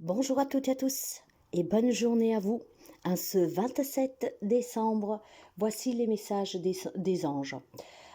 Bonjour à toutes et à tous et bonne journée à vous. En ce 27 décembre, voici les messages des anges.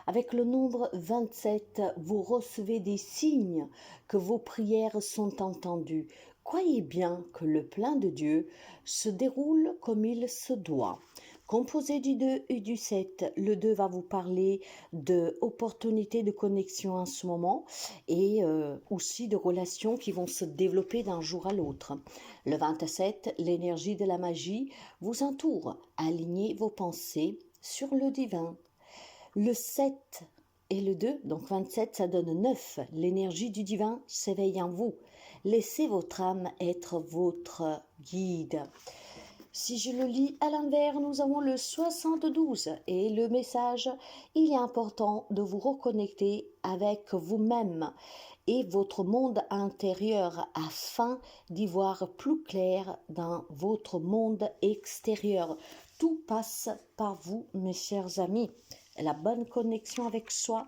Avec le nombre 27, vous recevez des signes que vos prières sont entendues. Croyez bien que le plan de Dieu se déroule comme il se doit. Composé du 2 et du 7, le 2 va vous parler de opportunités de connexion en ce moment et aussi de relations qui vont se développer d'un jour à l'autre. Le 27, l'énergie de la magie vous entoure. Alignez vos pensées sur le divin. Le 7 et le 2, donc 27, ça donne 9. L'énergie du divin s'éveille en vous. Laissez votre âme être votre guide. Si je le lis à l'envers, nous avons le 72 et le message, il est important de vous reconnecter avec vous-même et votre monde intérieur afin d'y voir plus clair dans votre monde extérieur. Tout passe par vous, mes chers amis. La bonne connexion avec soi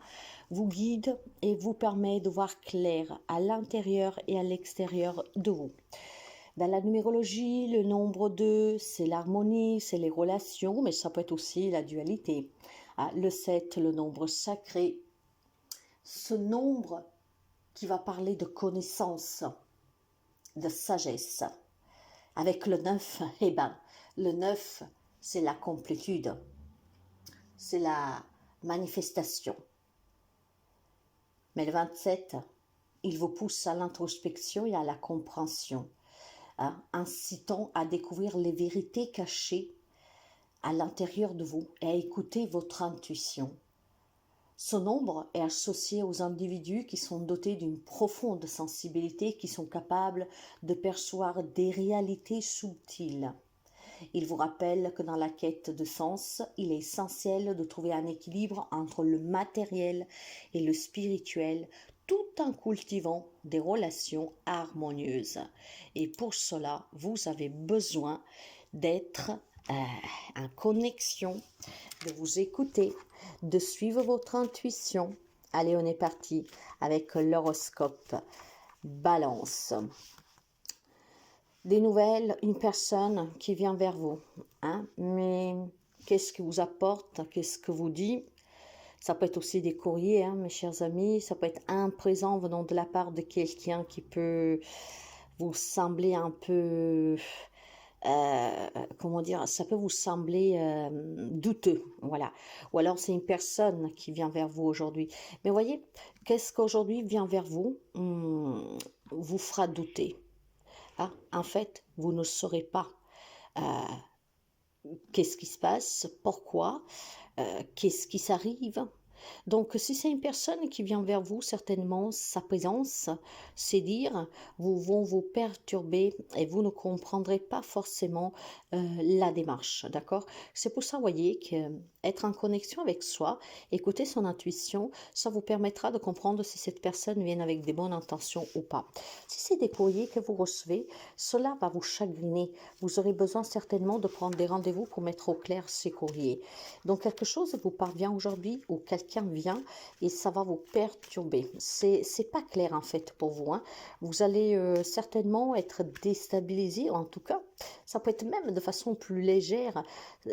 vous guide et vous permet de voir clair à l'intérieur et à l'extérieur de vous. Dans la numérologie, le nombre 2, c'est l'harmonie, c'est les relations, mais ça peut être aussi la dualité. Le 7, le nombre sacré. Ce nombre qui va parler de connaissance, de sagesse. Avec le 9, le 9, c'est la complétude. C'est la manifestation. Mais le 27, il vous pousse à l'introspection et à la compréhension, incitant à découvrir les vérités cachées à l'intérieur de vous et à écouter votre intuition. Ce nombre est associé aux individus qui sont dotés d'une profonde sensibilité, qui sont capables de percevoir des réalités subtiles. Il vous rappelle que dans la quête de sens, il est essentiel de trouver un équilibre entre le matériel et le spirituel, tout en cultivant des relations harmonieuses. Et pour cela, vous avez besoin d'être en connexion, de vous écouter, de suivre votre intuition. Allez, on est parti avec l'horoscope Balance. Des nouvelles, une personne qui vient vers vous. Mais qu'est-ce que vous apporte? Qu'est-ce que vous dit? Ça peut être aussi des courriers, mes chers amis. Ça peut être un présent venant de la part de quelqu'un qui peut vous sembler un peu... comment dire, ça peut vous sembler douteux, voilà. Ou alors c'est une personne qui vient vers vous aujourd'hui. Mais voyez, qu'est-ce qu'aujourd'hui vient vers vous vous fera douter. En fait, vous ne saurez pas qu'est-ce qui se passe, pourquoi, qu'est-ce qui s'arrive. Donc, si c'est une personne qui vient vers vous, certainement, sa présence, c'est dire, vont vous perturber et vous ne comprendrez pas forcément la démarche, d'accord? C'est pour ça, vous voyez, qu'être en connexion avec soi, écouter son intuition, ça vous permettra de comprendre si cette personne vient avec des bonnes intentions ou pas. Si c'est des courriers que vous recevez, cela va vous chagriner. Vous aurez besoin certainement de prendre des rendez-vous pour mettre au clair ces courriers. Donc, quelque chose vous parvient aujourd'hui ou quelqu'un vient et ça va vous perturber. C'est pas clair en fait pour vous. Vous allez certainement être déstabilisé, en tout cas. Ça peut être même de façon plus légère.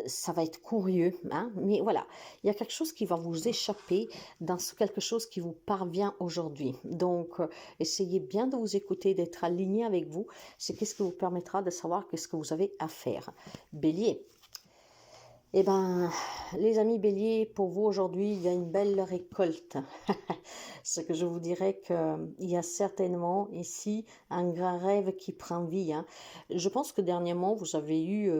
Ça va être curieux, mais voilà. Il y a quelque chose qui va vous échapper dans quelque chose qui vous parvient aujourd'hui. Donc, essayez bien de vous écouter, d'être aligné avec vous. C'est qu'est-ce qui vous permettra de savoir qu'est-ce que vous avez à faire. Bélier. Eh bien, les amis béliers, pour vous aujourd'hui, il y a une belle récolte. Ce que je vous dirais qu'il y a certainement ici un grand rêve qui prend vie. Je pense que dernièrement, vous avez eu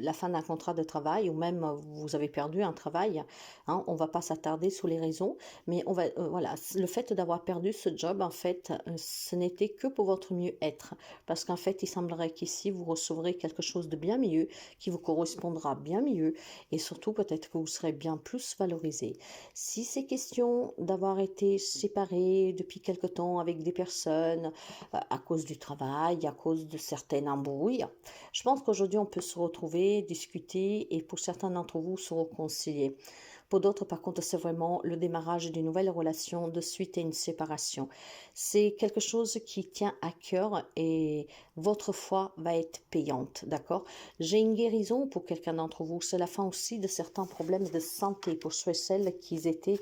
la fin d'un contrat de travail ou même vous avez perdu un travail. On ne va pas s'attarder sur les raisons, mais voilà, le fait d'avoir perdu ce job, en fait, ce n'était que pour votre mieux-être. Parce qu'en fait, il semblerait qu'ici, vous recevrez quelque chose de bien mieux, qui vous correspondra bien mieux et surtout peut-être que vous serez bien plus valorisé. Si c'est question d'avoir été séparé depuis quelque temps avec des personnes à cause du travail, à cause de certaines embrouilles, je pense qu'aujourd'hui on peut se retrouver, discuter et pour certains d'entre vous se réconcilier. Pour d'autres, par contre, c'est vraiment le démarrage d'une nouvelle relation de suite à une séparation. C'est quelque chose qui tient à cœur et votre foi va être payante, d'accord? J'ai une guérison pour quelqu'un d'entre vous. C'est la fin aussi de certains problèmes de santé pour ceux et celles qui étaient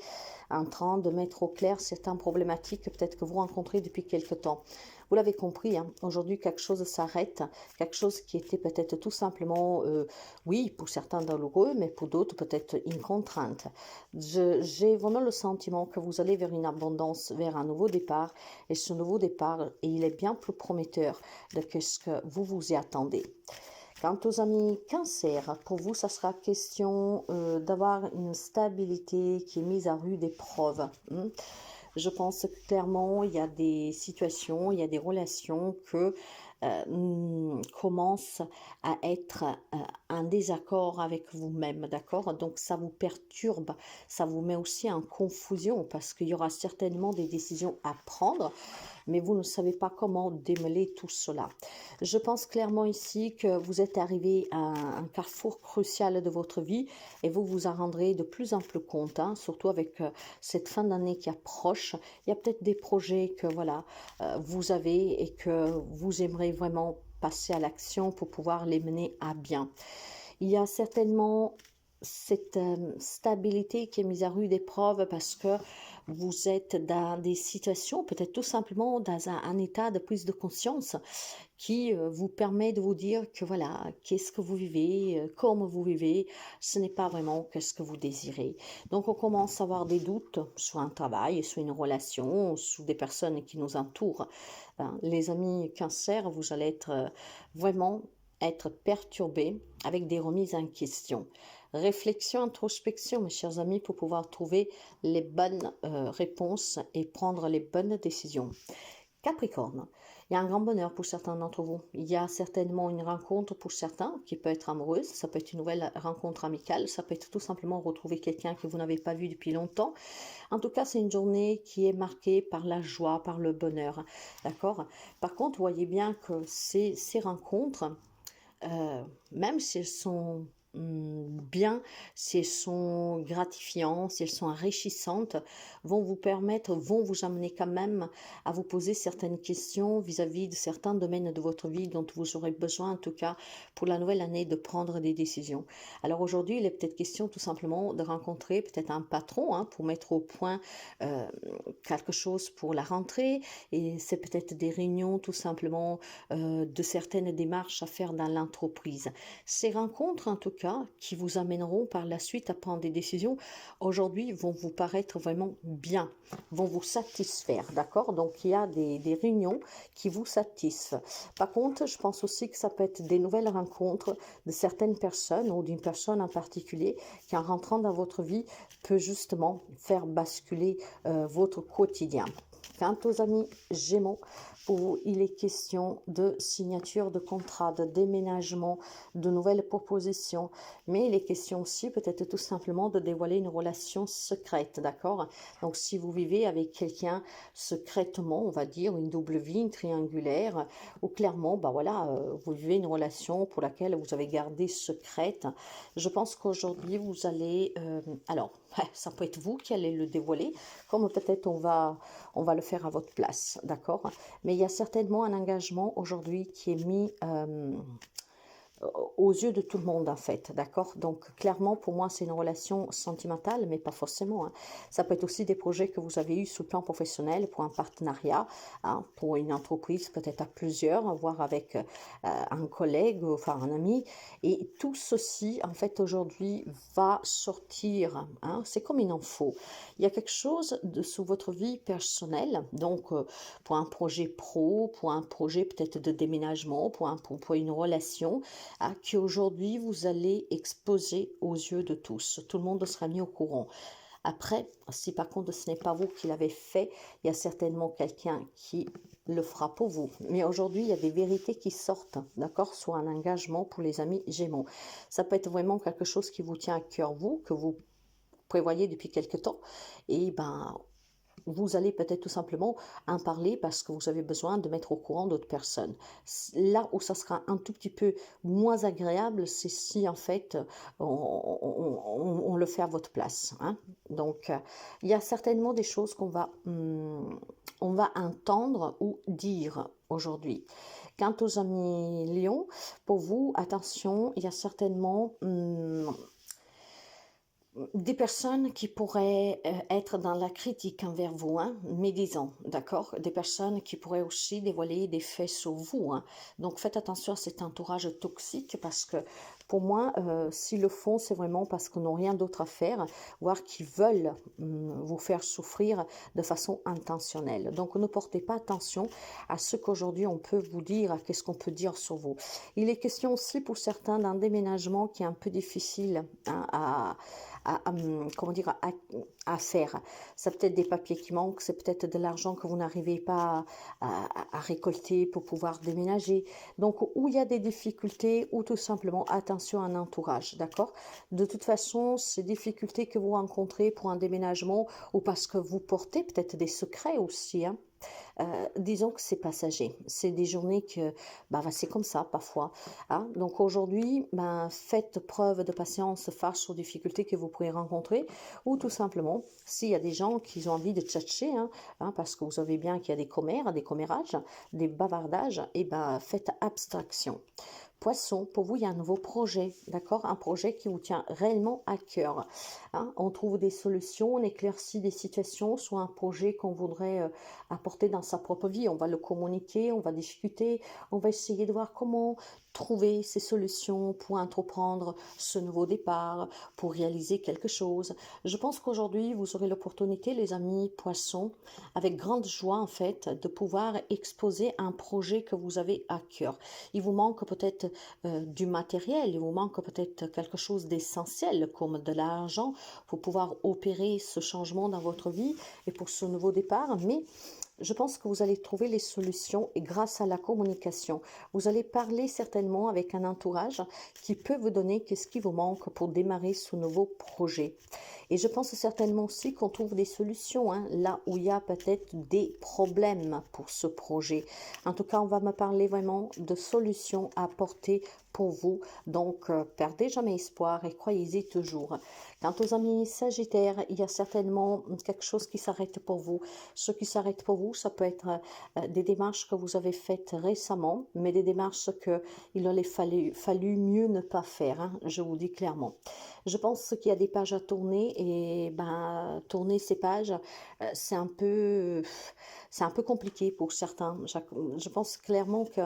en train de mettre au clair certaines problématiques peut-être que vous rencontrez depuis quelque temps. Vous l'avez compris, hein, aujourd'hui quelque chose s'arrête, quelque chose qui était peut-être tout simplement, oui, pour certains douloureux, mais pour d'autres peut-être une contrainte. J'ai vraiment le sentiment que vous allez vers une abondance, vers un nouveau départ, et ce nouveau départ, il est bien plus prometteur de ce que vous vous y attendez. Quant aux amis cancer, pour vous, ça sera question d'avoir une stabilité qui est mise à rude épreuve. Je pense que clairement, il y a des situations, il y a des relations que commencent à être en désaccord avec vous-même, d'accord? Donc ça vous perturbe, ça vous met aussi en confusion parce qu'il y aura certainement des décisions à prendre, mais vous ne savez pas comment démêler tout cela. Je pense clairement ici que vous êtes arrivé à un carrefour crucial de votre vie et vous vous en rendrez de plus en plus compte, hein, surtout avec cette fin d'année qui approche. Il y a peut-être des projets que voilà, vous avez et que vous aimeriez vraiment passer à l'action pour pouvoir les mener à bien. Il y a certainement cette stabilité qui est mise à rude épreuve parce que vous êtes dans des situations, peut-être tout simplement dans un état de prise de conscience qui vous permet de vous dire que voilà, qu'est-ce que vous vivez, comment vous vivez, ce n'est pas vraiment ce que vous désirez. Donc on commence à avoir des doutes sur un travail, sur une relation, sur des personnes qui nous entourent. Les amis cancer, vous allez être vraiment être perturbés avec des remises en question. Réflexion, introspection, mes chers amis, pour pouvoir trouver les bonnes réponses et prendre les bonnes décisions. Capricorne, il y a un grand bonheur pour certains d'entre vous. Il y a certainement une rencontre pour certains qui peut être amoureuse, ça peut être une nouvelle rencontre amicale, ça peut être tout simplement retrouver quelqu'un que vous n'avez pas vu depuis longtemps. En tout cas, c'est une journée qui est marquée par la joie, par le bonheur, d'accord? Par contre, voyez bien que ces rencontres, même si elles sont bien, si elles sont gratifiantes, si elles sont enrichissantes, vont vous permettre, vont vous amener quand même à vous poser certaines questions vis-à-vis de certains domaines de votre vie dont vous aurez besoin, en tout cas pour la nouvelle année, de prendre des décisions. Alors aujourd'hui, il est peut-être question tout simplement de rencontrer peut-être un patron, hein, pour mettre au point quelque chose pour la rentrée, et c'est peut-être des réunions tout simplement de certaines démarches à faire dans l'entreprise. Ces rencontres, en tout cas, qui vous amèneront par la suite à prendre des décisions, aujourd'hui, vont vous paraître vraiment bien, vont vous satisfaire, d'accord? Donc, il y a des réunions qui vous satisfont. Par contre, je pense aussi que ça peut être des nouvelles rencontres de certaines personnes ou d'une personne en particulier qui, en rentrant dans votre vie, peut justement faire basculer votre quotidien. Quant aux amis Gémeaux, pour vous, il est question de signature de contrat, de déménagement, de nouvelles propositions, mais il est question aussi peut-être tout simplement de dévoiler une relation secrète, d'accord? Donc si vous vivez avec quelqu'un secrètement, on va dire, une double vie, une triangulaire, ou clairement, bah voilà, vous vivez une relation pour laquelle vous avez gardé secrète, je pense qu'aujourd'hui vous allez, alors, ça peut être vous qui allez le dévoiler, comme peut-être on va le faire à votre place, d'accord? Mais il y a certainement un engagement aujourd'hui qui est mis aux yeux de tout le monde en fait, d'accord? Donc clairement pour moi c'est une relation sentimentale, mais pas forcément, hein. Ça peut être aussi des projets que vous avez eus sous le plan professionnel pour un partenariat, hein, pour une entreprise peut-être à plusieurs, voire avec un collègue, enfin un ami, et tout ceci en fait aujourd'hui va sortir, hein, c'est comme une info. Il y a quelque chose de sous votre vie personnelle, donc pour un projet pro, pour un projet peut-être de déménagement, pour une relation, qui aujourd'hui vous allez exposer aux yeux de tous. Tout le monde sera mis au courant. Après, si par contre ce n'est pas vous qui l'avez fait, il y a certainement quelqu'un qui le fera pour vous. Mais aujourd'hui, il y a des vérités qui sortent, d'accord, sur un engagement pour les amis Gémeaux. Ça peut être vraiment quelque chose qui vous tient à cœur, vous, que vous prévoyez depuis quelque temps. Et ben, vous allez peut-être tout simplement en parler parce que vous avez besoin de mettre au courant d'autres personnes. Là où ça sera un tout petit peu moins agréable, c'est si en fait on le fait à votre place, hein. Donc il y a certainement des choses on va entendre ou dire aujourd'hui. Quant aux amis lions, pour vous, attention, il y a certainement des personnes qui pourraient être dans la critique envers vous, hein, médisant, d'accord? Des personnes qui pourraient aussi dévoiler des faits sur vous, hein. Donc faites attention à cet entourage toxique parce que pour moi, s'ils le font, c'est vraiment parce qu'ils n'ont rien d'autre à faire, voire qu'ils veulent vous faire souffrir de façon intentionnelle. Donc ne portez pas attention à ce qu'aujourd'hui on peut vous dire, à qu'est-ce qu'on peut dire sur vous. Il est question aussi pour certains d'un déménagement qui est un peu difficile, hein, comment dire, à faire. C'est peut-être des papiers qui manquent, c'est peut-être de l'argent que vous n'arrivez pas à récolter pour pouvoir déménager. Donc, où il y a des difficultés, ou tout simplement, attention à un entourage, d'accord? De toute façon, ces difficultés que vous rencontrez pour un déménagement, ou parce que vous portez peut-être des secrets aussi, hein, disons que c'est passager. C'est des journées que, c'est comme ça parfois, hein. Donc aujourd'hui, faites preuve de patience face aux difficultés que vous pourrez rencontrer, ou tout simplement, s'il y a des gens qui ont envie de tchatcher, parce que vous savez bien qu'il y a des commérages, des bavardages, et faites abstraction. Poisson, pour vous, il y a un nouveau projet, d'accord? Un projet qui vous tient réellement à cœur, hein. On trouve des solutions, on éclaircit des situations sur un projet qu'on voudrait apporter dans sa propre vie. On va le communiquer, on va discuter, on va essayer de voir comment trouver ces solutions pour entreprendre ce nouveau départ, pour réaliser quelque chose. Je pense qu'aujourd'hui, vous aurez l'opportunité, les amis poissons, avec grande joie en fait, de pouvoir exposer un projet que vous avez à cœur. Il vous manque peut-être du matériel, il vous manque peut-être quelque chose d'essentiel comme de l'argent pour pouvoir opérer ce changement dans votre vie et pour ce nouveau départ, mais je pense que vous allez trouver les solutions et grâce à la communication, vous allez parler certainement avec un entourage qui peut vous donner qu'est-ce qui vous manque pour démarrer ce nouveau projet. Et je pense certainement aussi qu'on trouve des solutions, hein, là où il y a peut-être des problèmes pour ce projet. En tout cas, on va me parler vraiment de solutions à apporter pour vous. Donc, perdez jamais espoir et croyez-y toujours. Quant aux amis Sagittaires, il y a certainement quelque chose qui s'arrête pour vous. Ce qui s'arrête pour vous, ça peut être des démarches que vous avez faites récemment, mais des démarches qu'il aurait fallu mieux ne pas faire, hein, je vous dis clairement. Je pense qu'il y a des pages à tourner et tourner ces pages, c'est un peu compliqué pour certains. Je pense clairement que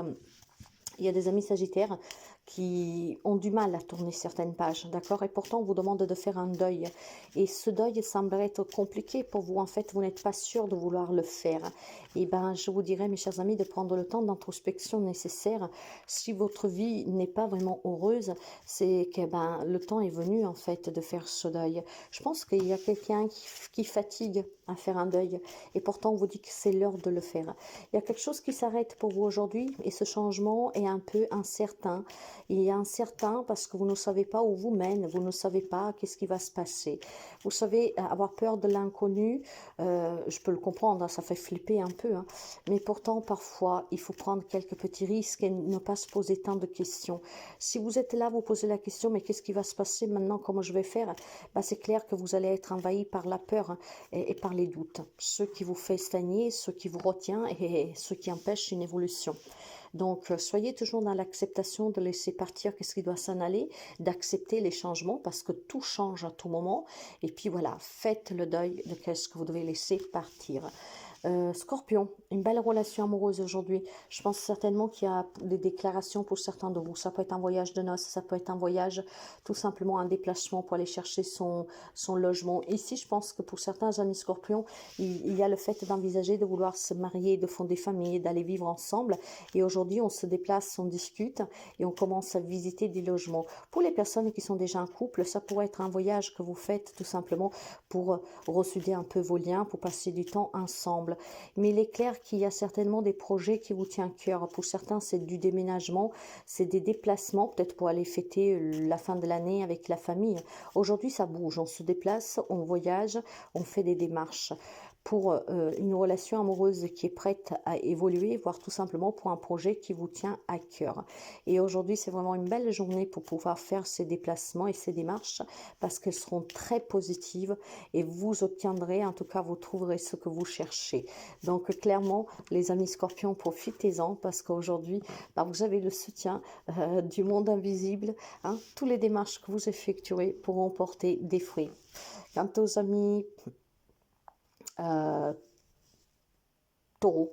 il y a des amis sagittaires qui ont du mal à tourner certaines pages, d'accord? Et pourtant, on vous demande de faire un deuil. Et ce deuil semble être compliqué pour vous. En fait, vous n'êtes pas sûr de vouloir le faire. Et je vous dirais, mes chers amis, de prendre le temps d'introspection nécessaire. Si votre vie n'est pas vraiment heureuse, c'est que le temps est venu, en fait, de faire ce deuil. Je pense qu'il y a quelqu'un qui fatigue à faire un deuil. Et pourtant, on vous dit que c'est l'heure de le faire. Il y a quelque chose qui s'arrête pour vous aujourd'hui et ce changement est un peu incertain. Il est incertain parce que vous ne savez pas où vous mène, vous ne savez pas qu'est-ce qui va se passer. Vous savez, avoir peur de l'inconnu, je peux le comprendre, hein, ça fait flipper un peu, hein, mais pourtant parfois il faut prendre quelques petits risques et ne pas se poser tant de questions. Si vous êtes là, vous posez la question, mais qu'est-ce qui va se passer maintenant, comment je vais faire? C'est clair que vous allez être envahi par la peur, hein, et par les doutes, ce qui vous fait stagner, ce qui vous retient et ce qui empêche une évolution. Donc, soyez toujours dans l'acceptation de laisser partir qu'est-ce qui doit s'en aller, d'accepter les changements parce que tout change à tout moment. Et puis voilà, faites le deuil de qu'est-ce que vous devez laisser partir. Scorpion, une belle relation amoureuse aujourd'hui. Je pense certainement qu'il y a des déclarations pour certains de vous. Ça peut être un voyage de noces, ça peut être un voyage, tout simplement un déplacement pour aller chercher son logement. Ici, je pense que pour certains amis Scorpions, il y a le fait d'envisager de vouloir se marier, de fonder famille, d'aller vivre ensemble. Et aujourd'hui, on se déplace, on discute et on commence à visiter des logements. Pour les personnes qui sont déjà en couple, ça pourrait être un voyage que vous faites tout simplement pour ressouder un peu vos liens, pour passer du temps ensemble. Mais il est clair qu'il y a certainement des projets qui vous tiennent à cœur. Pour certains, c'est du déménagement, c'est des déplacements, peut-être pour aller fêter la fin de l'année avec la famille. Aujourd'hui, ça bouge, on se déplace, on voyage, on fait des démarches. pour une relation amoureuse qui est prête à évoluer, voire tout simplement pour un projet qui vous tient à cœur. Et aujourd'hui, c'est vraiment une belle journée pour pouvoir faire ces déplacements et ces démarches parce qu'elles seront très positives et vous obtiendrez, en tout cas, vous trouverez ce que vous cherchez. Donc, clairement, les amis Scorpions, profitez-en parce qu'aujourd'hui, vous avez le soutien du monde invisible. Hein. Toutes les démarches que vous effectuerez pourront porter des fruits. Quant aux amis Taureau,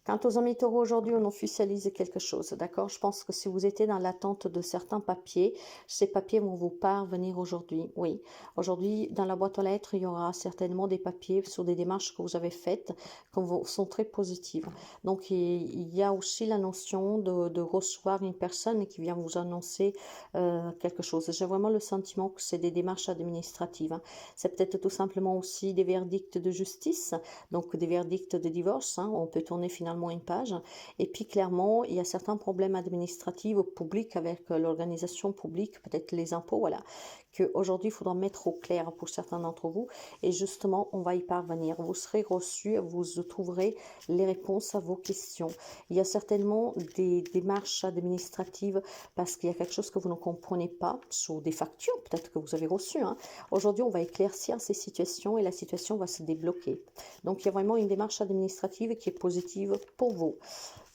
quant aux amis taureaux, aujourd'hui, on officialise quelque chose, d'accord? Je pense que si vous étiez dans l'attente de certains papiers, ces papiers vont vous parvenir aujourd'hui, oui. Aujourd'hui, dans la boîte aux lettres, il y aura certainement des papiers sur des démarches que vous avez faites, qui sont très positives. Donc, il y a aussi la notion de recevoir une personne qui vient vous annoncer quelque chose. J'ai vraiment le sentiment que c'est des démarches administratives. Hein. C'est peut-être tout simplement aussi des verdicts de justice, donc des verdicts de divorce. Hein. On peut tourner finalement une page. Et puis clairement, il y a certains problèmes administratifs au public avec l'organisation publique, peut-être les impôts, voilà, qu'aujourd'hui il faudra mettre au clair pour certains d'entre vous. Et justement, on va y parvenir. Vous serez reçus, vous trouverez les réponses à vos questions. Il y a certainement des démarches administratives parce qu'il y a quelque chose que vous ne comprenez pas sur des factures, peut-être que vous avez reçues. Hein. Aujourd'hui, on va éclaircir ces situations et la situation va se débloquer. Donc, il y a vraiment une démarche administrative qui est positive pour vous.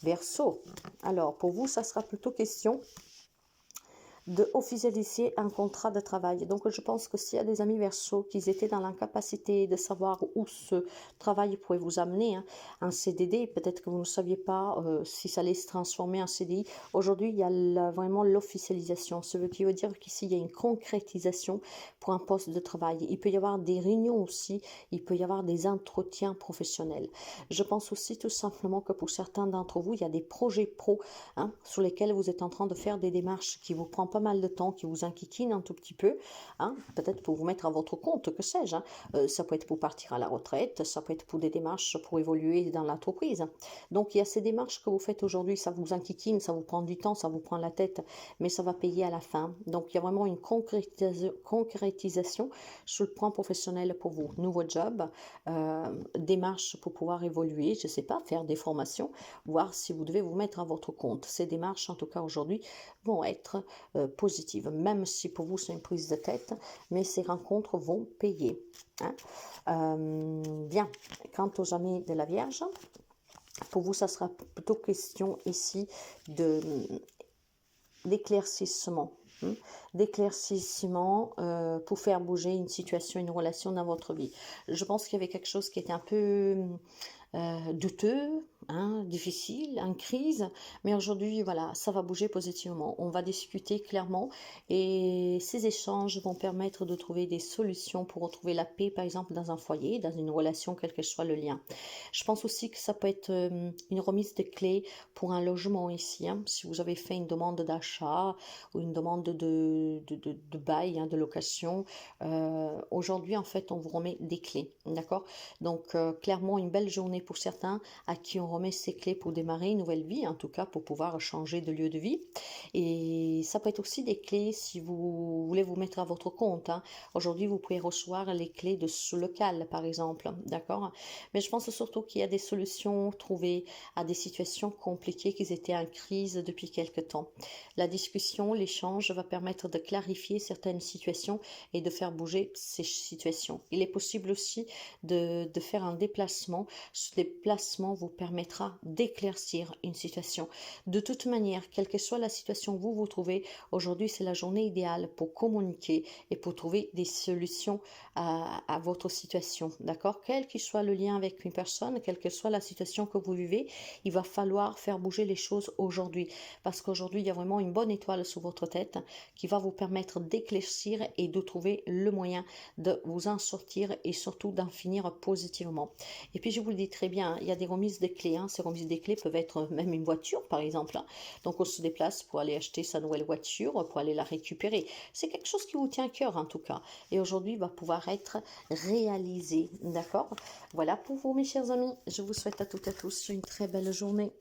Verseau, alors pour vous, ça sera plutôt question de officialiser un contrat de travail. Donc, je pense que s'il y a des amis Verseau qui étaient dans l'incapacité de savoir où ce travail pourrait vous amener, hein, un CDD, peut-être que vous ne saviez pas si ça allait se transformer en CDI. Aujourd'hui, il y a vraiment l'officialisation, ce qui veut dire qu'ici, il y a une concrétisation pour un poste de travail. Il peut y avoir des réunions aussi, il peut y avoir des entretiens professionnels. Je pense aussi tout simplement que pour certains d'entre vous, il y a des projets pro hein, sur lesquels vous êtes en train de faire des démarches qui vous prennent pas mal de temps, qui vous enquiquine un tout petit peu, hein, peut-être pour vous mettre à votre compte, que sais-je. Hein. Ça peut être pour partir à la retraite, ça peut être pour des démarches pour évoluer dans l'entreprise. Donc il y a ces démarches que vous faites aujourd'hui, ça vous enquiquine, ça vous prend du temps, ça vous prend la tête, mais ça va payer à la fin. Donc il y a vraiment une concrétisation sur le plan professionnel pour vous. Nouveau job, démarches pour pouvoir évoluer, je ne sais pas, faire des formations, voir si vous devez vous mettre à votre compte. Ces démarches, en tout cas aujourd'hui, vont être positives, même si pour vous c'est une prise de tête, mais ces rencontres vont payer. Hein. Bien, quant aux amis de la Vierge, pour vous ça sera plutôt question ici d'éclaircissement. D'éclaircissement pour faire bouger une situation, une relation dans votre vie. Je pense qu'il y avait quelque chose qui était un peu douteux, hein, difficile, en crise, mais aujourd'hui, voilà, ça va bouger positivement. On va discuter clairement et ces échanges vont permettre de trouver des solutions pour retrouver la paix, par exemple, dans un foyer, dans une relation, quel que soit le lien. Je pense aussi que ça peut être une remise de clés pour un logement ici, hein, si vous avez fait une demande d'achat ou une demande de bail, hein, de location. Aujourd'hui, en fait, on vous remet des clés, d'accord? Donc, clairement, une belle journée pour certains à qui on remet ces clés pour démarrer une nouvelle vie, en tout cas pour pouvoir changer de lieu de vie. Et ça peut être aussi des clés si vous voulez vous mettre à votre compte. Hein. Aujourd'hui, vous pouvez recevoir les clés de ce local, par exemple, d'accord? Mais je pense surtout qu'il y a des solutions trouvées à des situations compliquées qui étaient en crise depuis quelque temps. La discussion, l'échange va permettre de clarifier certaines situations et de faire bouger ces situations. Il est possible aussi de faire un déplacement. Ce déplacement vous permettra d'éclaircir une situation. De toute manière, quelle que soit la situation où vous vous trouvez, aujourd'hui c'est la journée idéale pour communiquer et pour trouver des solutions à votre situation. D'accord? Quel qu'il soit le lien avec une personne, quelle que soit la situation que vous vivez, il va falloir faire bouger les choses aujourd'hui. Parce qu'aujourd'hui, il y a vraiment une bonne étoile sur votre tête qui va vous permettre d'éclaircir et de trouver le moyen de vous en sortir et surtout d'en finir positivement. Et puis je vous le dis très bien, il y a des remises de clés. Hein. Ces remises de clés peuvent être même une voiture par exemple. Hein. Donc on se déplace pour aller acheter sa nouvelle voiture, pour aller la récupérer. C'est quelque chose qui vous tient à cœur en tout cas. Et aujourd'hui va pouvoir être réalisé. D'accord? Voilà pour vous mes chers amis. Je vous souhaite à toutes et à tous une très belle journée.